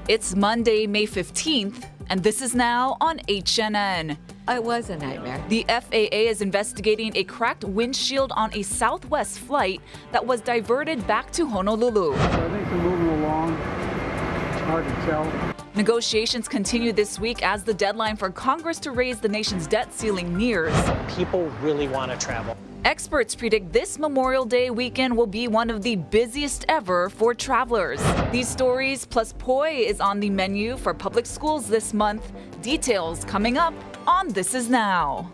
It's Monday, May 15th, and this is now on HNN. It was a nightmare. The FAA is investigating a cracked windshield on a Southwest flight that was diverted back to Honolulu. So I think they're moving along. It's hard to tell. Negotiations continue this week as the deadline for Congress to raise the nation's debt ceiling nears. People really want to travel. Experts predict this Memorial Day weekend will be one of the busiest ever for travelers. These stories plus poi is on the menu for public schools this month. Details coming up on This Is Now.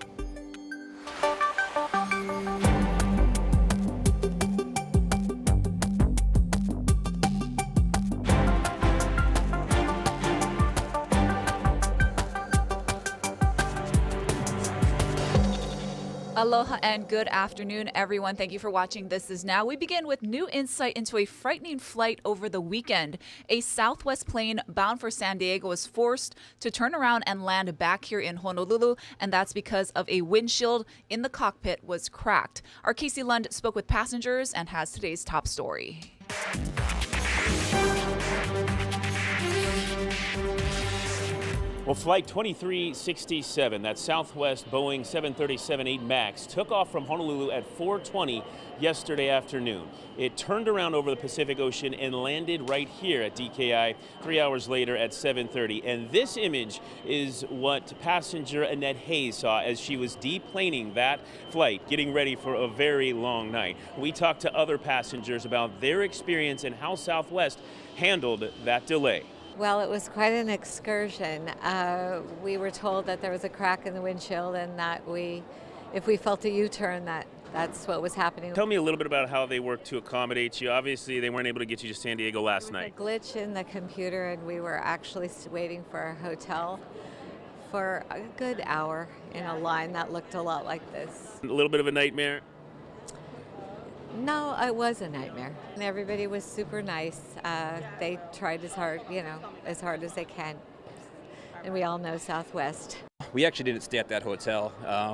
Aloha and good afternoon, everyone. Thank you for watching This Is Now. We begin with new insight into a frightening flight over the weekend. A Southwest plane bound for San Diego was forced to turn around and land back here in Honolulu, and that's because of a windshield in the cockpit was cracked. Our Casey Lund spoke with passengers and has today's top story. Well, Flight 2367, that Southwest Boeing 737-8 MAX, took off from Honolulu at 4:20 yesterday afternoon. It turned around over the Pacific Ocean and landed right here at DKI 3 hours later at 7:30. And this image is what passenger Annette Hayes saw as she was deplaning that flight, getting ready for a very long night. We talked to other passengers about their experience and how Southwest handled that delay. Well, it was quite an excursion. We were told that there was a crack in the windshield and that if we felt a U-turn, that's what was happening. Tell me a little bit about how they worked to accommodate you. Obviously, they weren't able to get you to San Diego last night. A glitch in the computer, and we were actually waiting for a hotel for a good hour in a line that looked a lot like this. A little bit of a nightmare? No, it was a nightmare. And everybody was super nice. They tried as hard as they can. And we all know Southwest. We actually didn't stay at that hotel.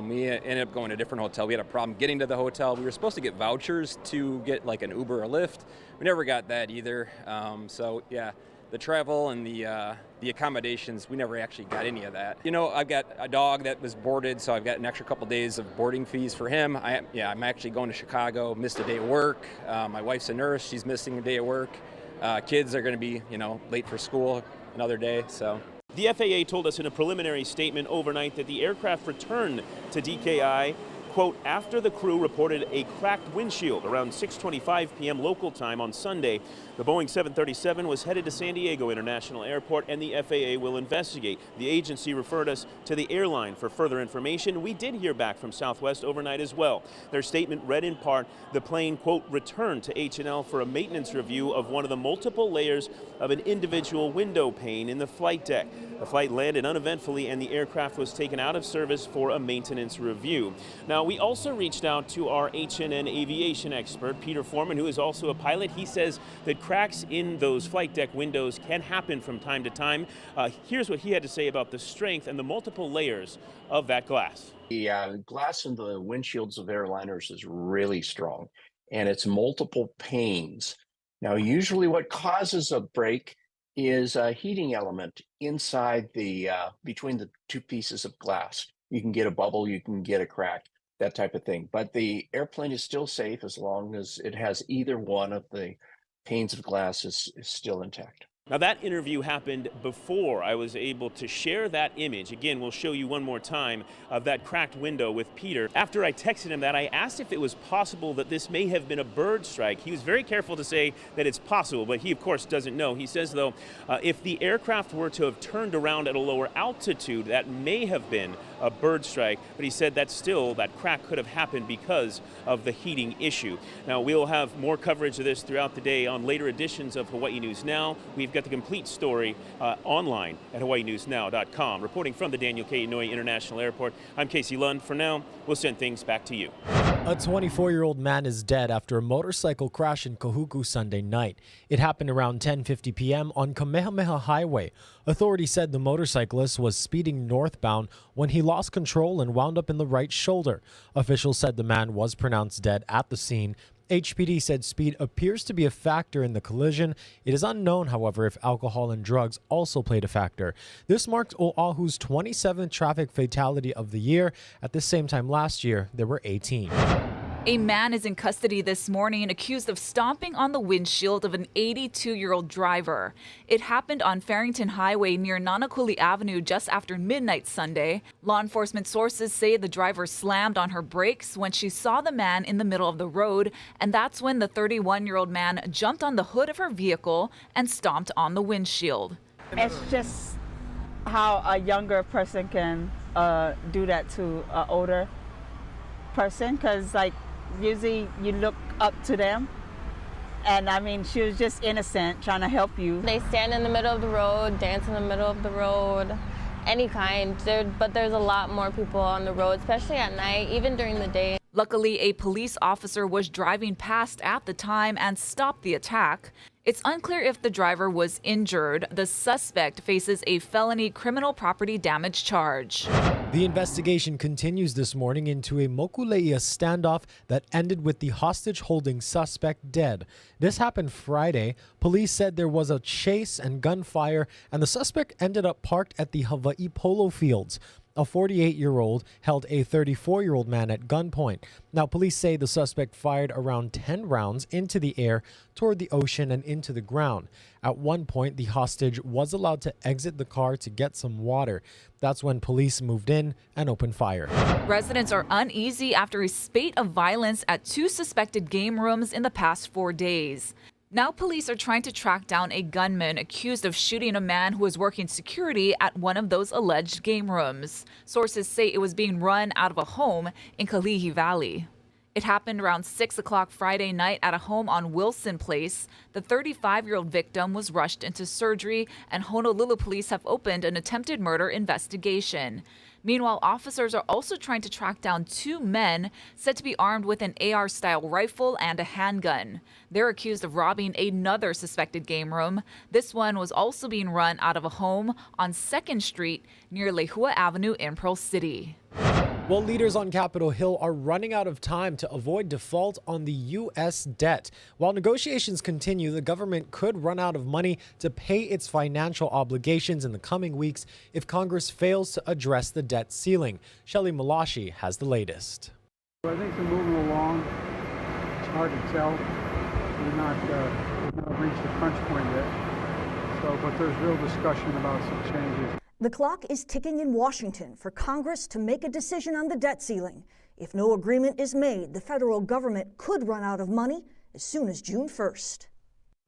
We ended up going to a different hotel. We had a problem getting to the hotel. We were supposed to get vouchers to get like an Uber or Lyft. We never got that either. So yeah, the travel and the accommodations, we never actually got any of that. You know, I've got a dog that was boarded, so I've got an extra couple days of boarding fees for him. I'm actually going to Chicago, missed a day of work. My wife's a nurse, she's missing a day of work. Kids are going to be, late for school another day, so. The FAA told us in a preliminary statement overnight that the aircraft returned to DKI, quote, after the crew reported a cracked windshield around 6:25 p.m. local time on Sunday. The Boeing 737 was headed to San Diego International Airport, and the FAA will investigate. The agency referred us to the airline for further information. We did hear back from Southwest overnight as well. Their statement read in part, the plane, quote, returned to H&L for a maintenance review of one of the multiple layers of an individual window pane in the flight deck. The flight landed uneventfully, and the aircraft was taken out of service for a maintenance review. Now, we also reached out to our H&N aviation expert, Peter Foreman, who is also a pilot. He says that cracks in those flight deck windows can happen from time to time. Here's what he had to say about the strength and the multiple layers of that glass. The glass in the windshields of airliners is really strong, and it's multiple panes. Now, usually what causes a break is a heating element inside between the two pieces of glass. You can get a bubble, you can get a crack, that type of thing. But the airplane is still safe as long as it has either one of the panes of glass is still intact. Now, that interview happened before I was able to share that image. Again, we'll show you one more time of that cracked window with Peter. After I texted him that, I asked if it was possible that this may have been a bird strike. He was very careful to say that it's possible, but he, of course, doesn't know. He says, though, if the aircraft were to have turned around at a lower altitude, that may have been a bird strike. But he said that crack could have happened because of the heating issue. Now, we'll have more coverage of this throughout the day on later editions of Hawaii News Now. We've got the complete story online at hawaiinewsnow.com. Reporting from the Daniel K. Inouye International Airport, I'm Casey Lund. For now, we'll send things back to you. A 24-year-old man is dead after a motorcycle crash in Kahuku Sunday night. It happened around 10:50 p.m. on Kamehameha Highway. Authorities said the motorcyclist was speeding northbound when he lost control and wound up in the right shoulder. Officials said the man was pronounced dead at the scene. HPD said speed appears to be a factor in the collision. It is unknown, however, if alcohol and drugs also played a factor. This marks Oahu's 27th traffic fatality of the year. At the same time last year, there were 18. A man is in custody this morning accused of stomping on the windshield of an 82-year-old driver. It happened on Farrington Highway near Nanakuli Avenue just after midnight Sunday. Law enforcement sources say the driver slammed on her brakes when she saw the man in the middle of the road, and that's when the 31-year-old man jumped on the hood of her vehicle and stomped on the windshield. It's just how a younger person can do that to an older person, because usually you look up to them, and I mean, she was just innocent trying to help you. They stand in the middle of the road, dance in the middle of the road, any kind, but there's a lot more people on the road, especially at night, even during the day. Luckily, a police officer was driving past at the time and stopped the attack. It's unclear if the driver was injured. The suspect faces a felony criminal property damage charge. The investigation continues this morning into a Mokuleia standoff that ended with the hostage-holding suspect dead. This happened Friday. Police said there was a chase and gunfire, and the suspect ended up parked at the Hawaii Polo Fields. A 48-year-old held a 34-year-old man at gunpoint. Now, police say the suspect fired around 10 rounds into the air, toward the ocean, and into the ground. At one point, the hostage was allowed to exit the car to get some water. That's when police moved in and opened fire. Residents are uneasy after a spate of violence at 2 suspected game rooms in the past 4 days. Now police are trying to track down a gunman accused of shooting a man who was working security at one of those alleged game rooms. Sources say it was being run out of a home in Kalihi Valley. It happened around 6 o'clock Friday night at a home on Wilson Place. The 35-year-old victim was rushed into surgery, and Honolulu police have opened an attempted murder investigation. Meanwhile, officers are also trying to track down 2 men said to be armed with an AR-style rifle and a handgun. They're accused of robbing another suspected game room. This one was also being run out of a home on 2nd Street near Lehua Avenue in Pearl City. Well, leaders on Capitol Hill are running out of time to avoid default on the U.S. debt. While negotiations continue, the government could run out of money to pay its financial obligations in the coming weeks if Congress fails to address the debt ceiling. Shelley Malashi has the latest. I think they're moving along. It's hard to tell. We've not reached the crunch point yet. But there's real discussion about some changes. The clock is ticking in Washington for Congress to make a decision on the debt ceiling. If no agreement is made, the federal government could run out of money as soon as June 1st.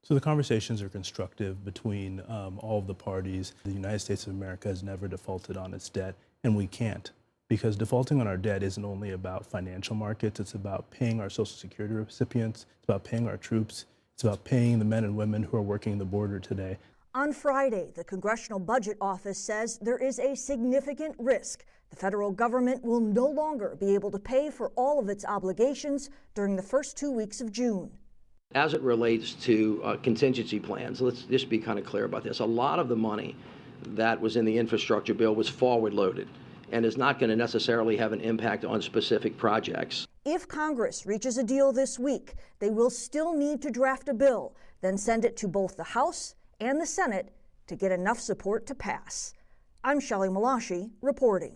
So the conversations are constructive between all of the parties. The United States of America has never defaulted on its debt, and we can't. Because defaulting on our debt isn't only about financial markets, it's about paying our Social Security recipients, it's about paying our troops, it's about paying the men and women who are working the border today. On Friday, the Congressional Budget Office says there is a significant risk the federal government will no longer be able to pay for all of its obligations during the first 2 weeks of June. As it relates to contingency plans, let's just be kind of clear about this. A lot of the money that was in the infrastructure bill was forward loaded and is not going to necessarily have an impact on specific projects. If Congress reaches a deal this week, they will still need to draft a bill, then send it to both the House and the Senate to get enough support to pass. I'm Shelley Malashi reporting.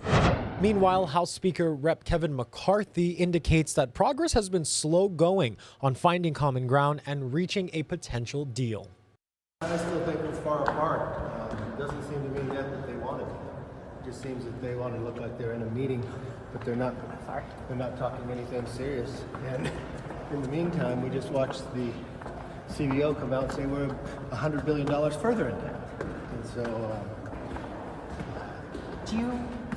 Meanwhile, House Speaker Rep. Kevin McCarthy indicates that progress has been slow going on finding common ground and reaching a potential deal. I still think we're far apart. It doesn't seem to me yet that they want it. It just seems that they want to look like they're in a meeting, but they're not. They're not talking anything serious. And in the meantime, we just watched the CBO come out and say we're $100 billion further in debt. And so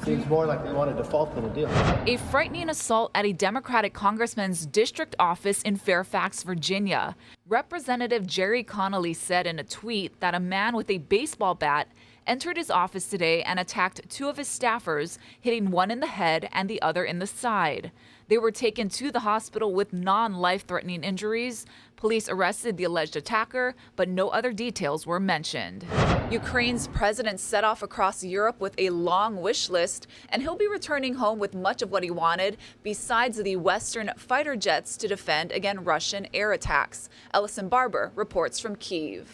seems more like they want a default than a deal. A frightening assault at a Democratic congressman's district office in Fairfax, Virginia. Representative Jerry Connolly said in a tweet that a man with a baseball bat entered his office today and attacked two of his staffers, hitting one in the head and the other in the side. They were taken to the hospital with non-life-threatening injuries. Police arrested the alleged attacker, but no other details were mentioned. Ukraine's president set off across Europe with a long wish list, and he'll be returning home with much of what he wanted, besides the Western fighter jets to defend against Russian air attacks. Ellison Barber reports from Kyiv.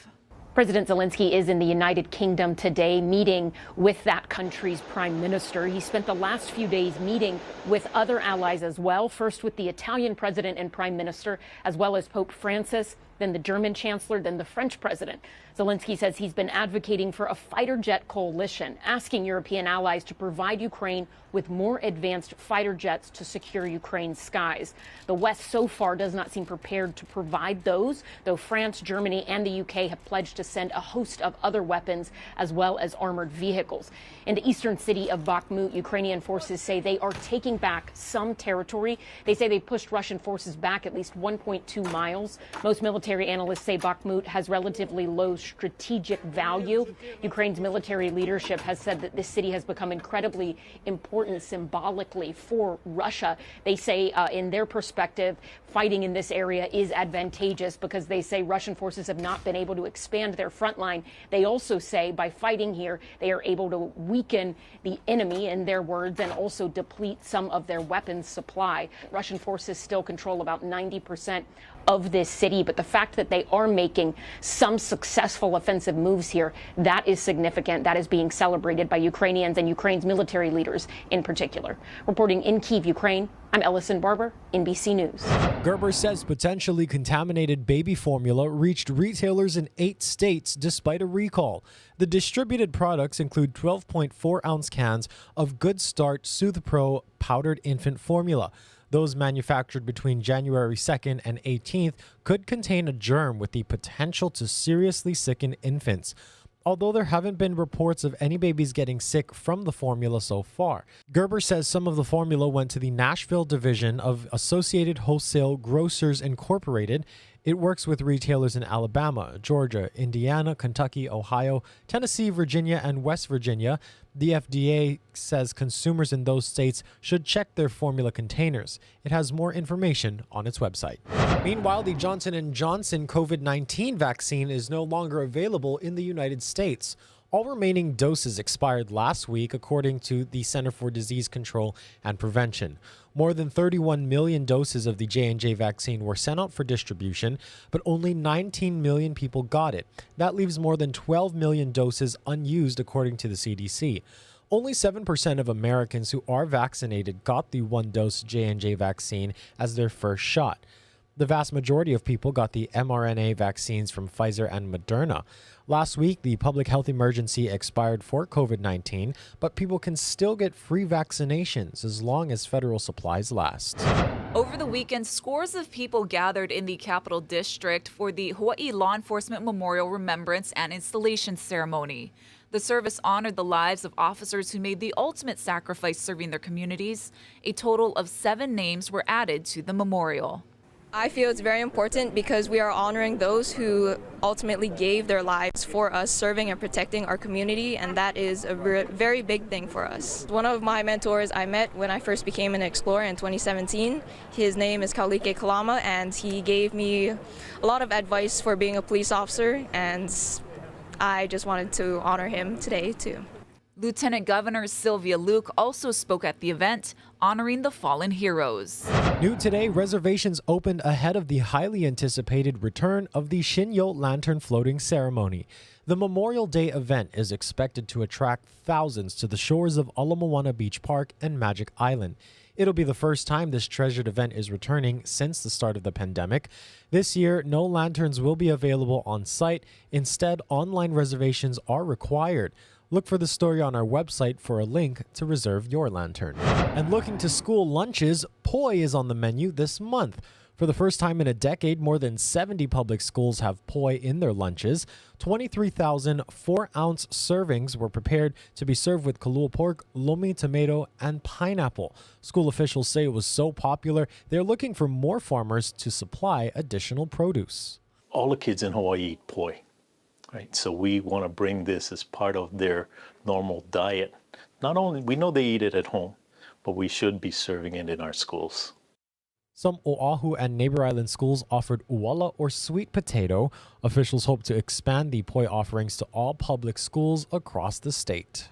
President Zelensky is in the United Kingdom today, meeting with that country's prime minister. He spent the last few days meeting with other allies as well, first with the Italian president and prime minister, as well as Pope Francis, then the German chancellor, then the French president. Zelensky says he's been advocating for a fighter jet coalition, asking European allies to provide Ukraine with more advanced fighter jets to secure Ukraine's skies. The West so far does not seem prepared to provide those, though France, Germany, and the UK have pledged to send a host of other weapons as well as armored vehicles. In the eastern city of Bakhmut, Ukrainian forces say they are taking back some territory. They say they pushed Russian forces back at least 1.2 miles. Most military analysts say Bakhmut has relatively low strategic value. Ukraine's military leadership has said that this city has become incredibly important symbolically for Russia. They say in their perspective, fighting in this area is advantageous because they say Russian forces have not been able to expand their front line. They also say by fighting here, they are able to weaken the enemy, in their words, and also deplete some of their weapons supply. Russian forces still control about 90% of this city, but the fact that they are making some successful offensive moves here, that is significant. That is being celebrated by Ukrainians and Ukraine's military leaders in particular. Reporting in Kyiv, Ukraine, I'm Ellison Barber, NBC News. Gerber says potentially contaminated baby formula reached retailers in 8 states despite a recall. The distributed products include 12.4-ounce cans of Good Start Soothe Pro powdered infant formula. Those manufactured between January 2nd and 18th could contain a germ with the potential to seriously sicken infants. Although there haven't been reports of any babies getting sick from the formula so far. Gerber says some of the formula went to the Nashville division of Associated Wholesale Grocers Incorporated. It works with retailers in Alabama, Georgia, Indiana, Kentucky, Ohio, Tennessee, Virginia, and West Virginia. The FDA says consumers in those states should check their formula containers. It has more information on its website. Meanwhile, the Johnson & Johnson COVID-19 vaccine is no longer available in the United States. All remaining doses expired last week, according to the Center for Disease Control and Prevention. More than 31 million doses of the J&J vaccine were sent out for distribution, but only 19 million people got it. That leaves more than 12 million doses unused, according to the CDC. Only 7% of Americans who are vaccinated got the one-dose J&J vaccine as their first shot. The vast majority of people got the mRNA vaccines from Pfizer and Moderna. Last week, the public health emergency expired for COVID-19, but people can still get free vaccinations as long as federal supplies last. Over the weekend, scores of people gathered in the Capital District for the Hawaii Law Enforcement Memorial Remembrance and Installation Ceremony. The service honored the lives of officers who made the ultimate sacrifice serving their communities. A total of 7 names were added to the memorial. I feel it's very important because we are honoring those who ultimately gave their lives for us, serving and protecting our community, and that is a very big thing for us. One of my mentors I met when I first became an explorer in 2017, his name is Kaulike Kalama, and he gave me a lot of advice for being a police officer, and I just wanted to honor him today too. Lieutenant Governor Sylvia Luke also spoke at the event, honoring the fallen heroes. New today, reservations opened ahead of the highly anticipated return of the Shinyo Lantern Floating Ceremony. The Memorial Day event is expected to attract thousands to the shores of Ala Moana Beach Park and Magic Island. It'll be the first time this treasured event is returning since the start of the pandemic. This year, no lanterns will be available on site. Instead, online reservations are required. Look for the story on our website for a link to reserve your lantern. And looking to school lunches, poi is on the menu this month. For the first time in a decade, more than 70 public schools have poi in their lunches. 23,000 4-ounce servings were prepared to be served with kalua pork, lomi tomato, and pineapple. School officials say it was so popular, they're looking for more farmers to supply additional produce. All the kids in Hawaii eat poi. Right, so we want to bring this as part of their normal diet. Not only, we know they eat it at home, but we should be serving it in our schools. Some Oahu and neighbor island schools offered uwala or sweet potato. Officials hope to expand the poi offerings to all public schools across the state.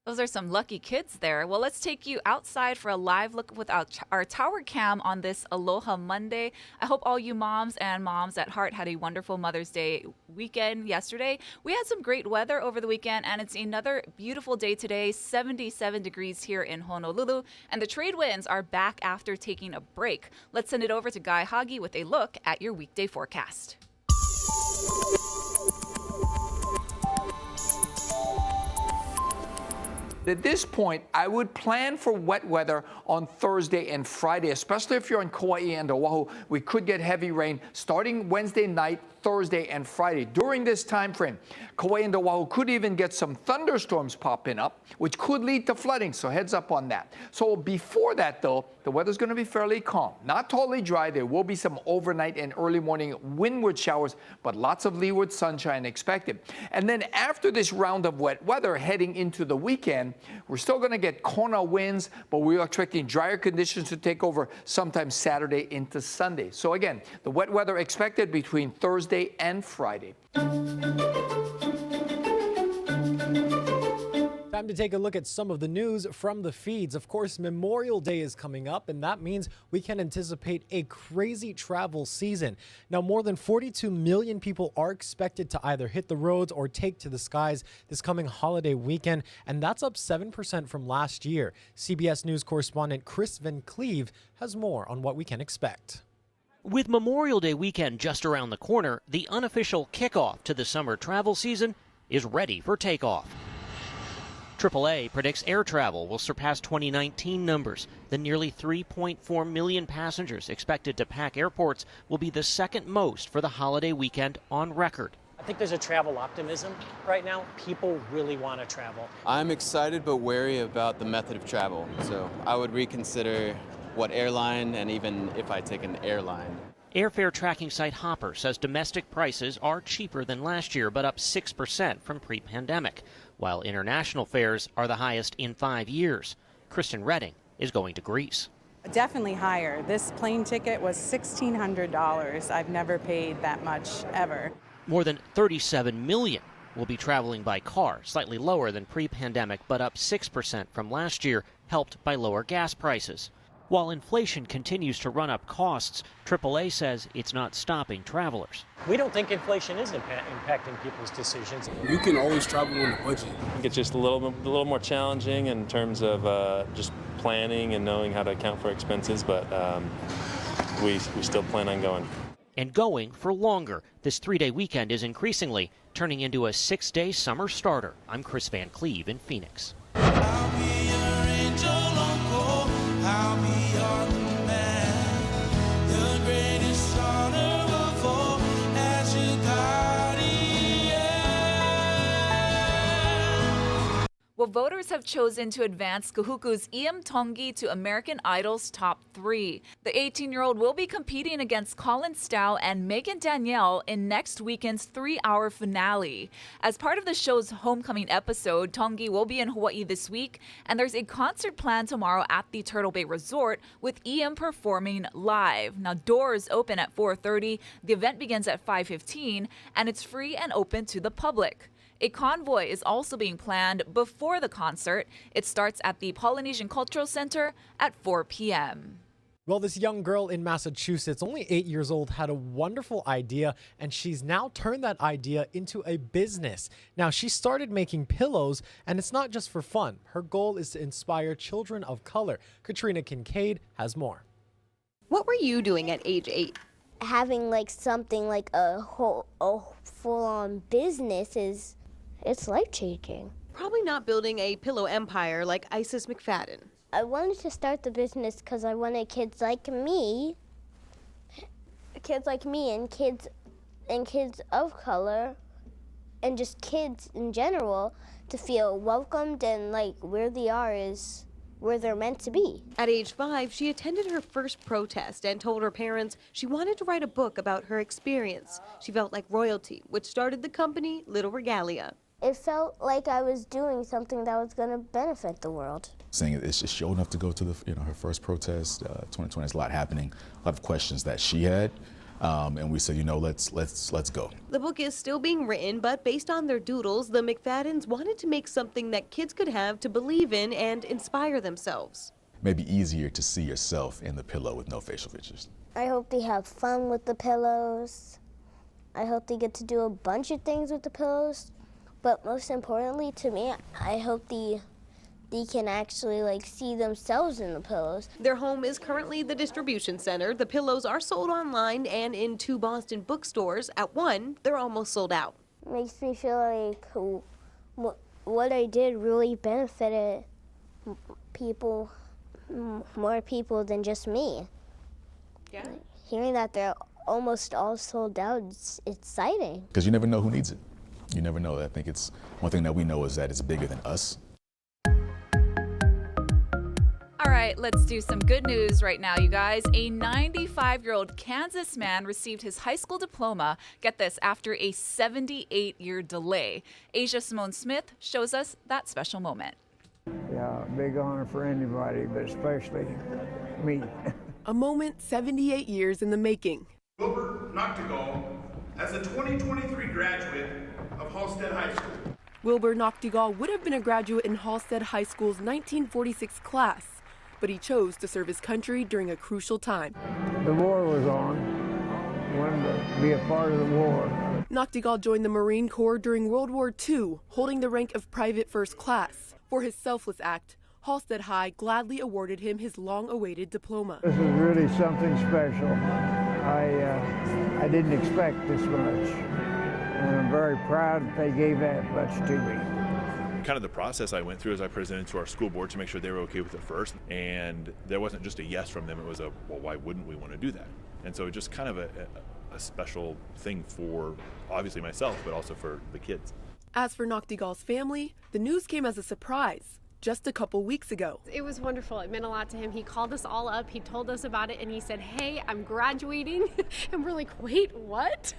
Those are some lucky kids there. Well, let's take you outside for a live look with our tower cam on this Aloha Monday. I hope all you moms and moms at heart had a wonderful Mother's Day weekend yesterday. We had some great weather over the weekend, and it's another beautiful day today, 77 degrees here in Honolulu, and the trade winds are back after taking a break. Let's send it over to Guy Hagi with a look at your weekday forecast. At this point, I would plan for wet weather on Thursday and Friday, especially if you're in Kauai and Oahu. We could get heavy rain starting Wednesday night, Thursday, and Friday. During this time frame, Kauai and Oahu could even get some thunderstorms popping up, which could lead to flooding, so heads up on that. So before that, though, the weather's going to be fairly calm. Not totally dry. There will be some overnight and early morning windward showers, but lots of leeward sunshine expected. And then after this round of wet weather heading into the weekend, we're still going to get Kona winds, but we are expecting drier conditions to take over sometime Saturday into Sunday. So again, the wet weather expected between Thursday and Friday. Time to take a look at some of the news from the feeds. Of course, Memorial Day is coming up, and that means we can anticipate a crazy travel season. Now, more than 42 million people are expected to either hit the roads or take to the skies this coming holiday weekend, and that's up 7% from last year. CBS News correspondent Chris Van Cleve has more on what we can expect. With Memorial Day weekend just around the corner, the unofficial kickoff to the summer travel season is ready for takeoff. AAA predicts air travel will surpass 2019 numbers. The nearly 3.4 million passengers expected to pack airports will be the second most for the holiday weekend on record. I think there's a travel optimism right now. People really want to travel. I'm excited but wary about the method of travel, so I would reconsider what airline and even if I take an airline. Airfare tracking site Hopper says domestic prices are cheaper than last year, but up 6% from pre-pandemic, while international fares are the highest in 5 years. Kristen Redding is going to Greece. Definitely higher. This plane ticket was $1,600. I've never paid that much ever. More than 37 million will be traveling by car, slightly lower than pre-pandemic, but up 6% from last year, helped by lower gas prices. While inflation continues to run up costs, AAA says it's not stopping travelers. We don't think inflation is impacting people's decisions. You can always travel on a budget. It's just a little more challenging in terms of just planning and knowing how to account for expenses, but we still plan on going. And going for longer. This 3-day weekend is increasingly turning into a 6-day summer starter. I'm Chris Van Cleve in Phoenix. Well, voters have chosen to advance Kahuku's Iam Tongi to American Idol's top 3. The 18-year-old will be competing against Colin Stow and Megan Danielle in next weekend's 3-hour finale. As part of the show's homecoming episode, Tongi will be in Hawaii this week, and there's a concert planned tomorrow at the Turtle Bay Resort with Iam performing live. Now, doors open at 4:30, the event begins at 5:15, and it's free and open to the public. A convoy is also being planned before the concert. It starts at the Polynesian Cultural Center at 4 p.m. Well, this young girl in Massachusetts, only 8 years old, had a wonderful idea, and she's now turned that idea into a business. Now, she started making pillows, and it's not just for fun. Her goal is to inspire children of color. Katrina Kincaid has more. What were you doing at age 8? Having like something like a full-on business it's life-changing. Probably not building a pillow empire like Isis McFadden. I wanted to start the business because I wanted kids like me and kids of color and just kids in general to feel welcomed and like where they are is where they're meant to be. At age 5, she attended her first protest and told her parents she wanted to write a book about her experience. She felt like royalty, which started the company Little Regalia. It felt like I was doing something that was going to benefit the world. Saying it's just showing enough to go to the, her first protest. 2020 has a lot happening, a lot of questions that she had, and we said, let's go. The book is still being written, but based on their doodles, the McFaddens wanted to make something that kids could have to believe in and inspire themselves. Maybe easier to see yourself in the pillow with no facial features. I hope they have fun with the pillows. I hope they get to do a bunch of things with the pillows. But most importantly to me, I hope they can actually see themselves in the pillows. Their home is currently the distribution center. The pillows are sold online and in 2 Boston bookstores. At one, they're almost sold out. Makes me feel like what I did really benefited people, more people than just me. Yeah. Hearing that they're almost all sold out, it's exciting. Because you never know who needs it. You never know. I think it's one thing that we know is that it's bigger than us. All right, let's do some good news right now, you guys. A 95-year-old Kansas man received his high school diploma, get this, after a 78-year delay. Asia Simone Smith shows us that special moment. Yeah, big honor for anybody, but especially me. A moment 78 years in the making. Wilbur Noctegal, as a 2023 graduate of Halstead High School. Wilbur Noctegal would have been a graduate in Halstead High School's 1946 class, but he chose to serve his country during a crucial time. The war was on. I wanted to be a part of the war. Noctegal joined the Marine Corps during World War II, holding the rank of Private First Class. For his selfless act, Halstead High gladly awarded him his long-awaited diploma. This is really something special. I didn't expect this much, and I'm very proud that they gave that much to me. Kind of the process I went through is I presented to our school board to make sure they were okay with it first, and there wasn't just a yes from them, it was a, well, why wouldn't we want to do that? And so just kind of a special thing for obviously myself, but also for the kids. As for Noctegal's family, the news came as a surprise just a couple weeks ago. It was wonderful. It meant a lot to him. He called us all up. He told us about it and he said, hey, I'm graduating. And we're like, wait, what?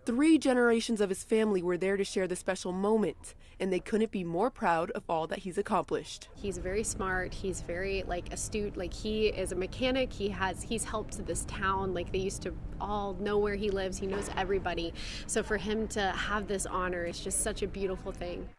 3 generations of his family were there to share the special moment, and they couldn't be more proud of all that he's accomplished. He's very smart. He's very astute. He is a mechanic. He's helped this town. They used to all know where he lives. He knows everybody. So for him to have this honor is just such a beautiful thing.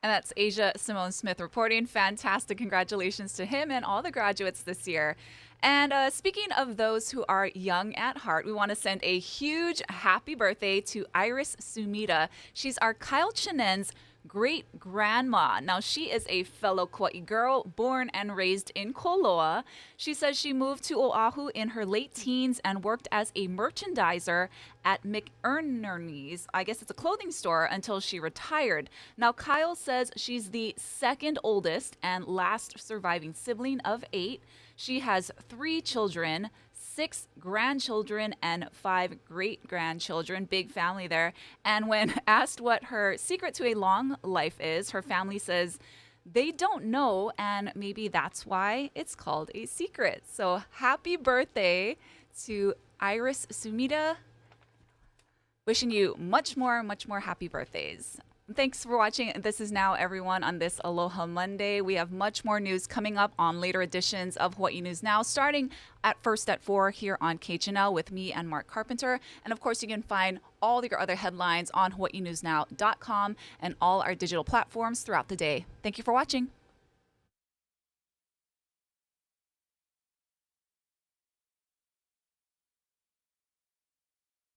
And that's Asia Simone Smith reporting. Fantastic. Congratulations to him and all the graduates this year. And speaking of those who are young at heart, we want to send a huge happy birthday to Iris Sumida. She's our Kyle Chinen's great-grandma. Now, she is a fellow Kauai girl born and raised in Koloa. She says she moved to Oahu in her late teens and worked as a merchandiser at McInerney's, I guess it's a clothing store, until she retired. Now, Kyle says she's the second oldest and last surviving sibling of 8. She has 3 children, 6 grandchildren, and 5 great-grandchildren. Big family there. And when asked what her secret to a long life is, her family says they don't know, and maybe that's why it's called a secret. So happy birthday to Iris Sumida. Wishing you much more happy birthdays. Thanks for watching This Is Now, everyone, on this Aloha Monday. We have much more news coming up on later editions of Hawaii News Now, starting at 4 here on KHNL with me and Mark Carpenter. And of course, you can find all your other headlines on hawaiinewsnow.com and all our digital platforms throughout the day. Thank you for watching.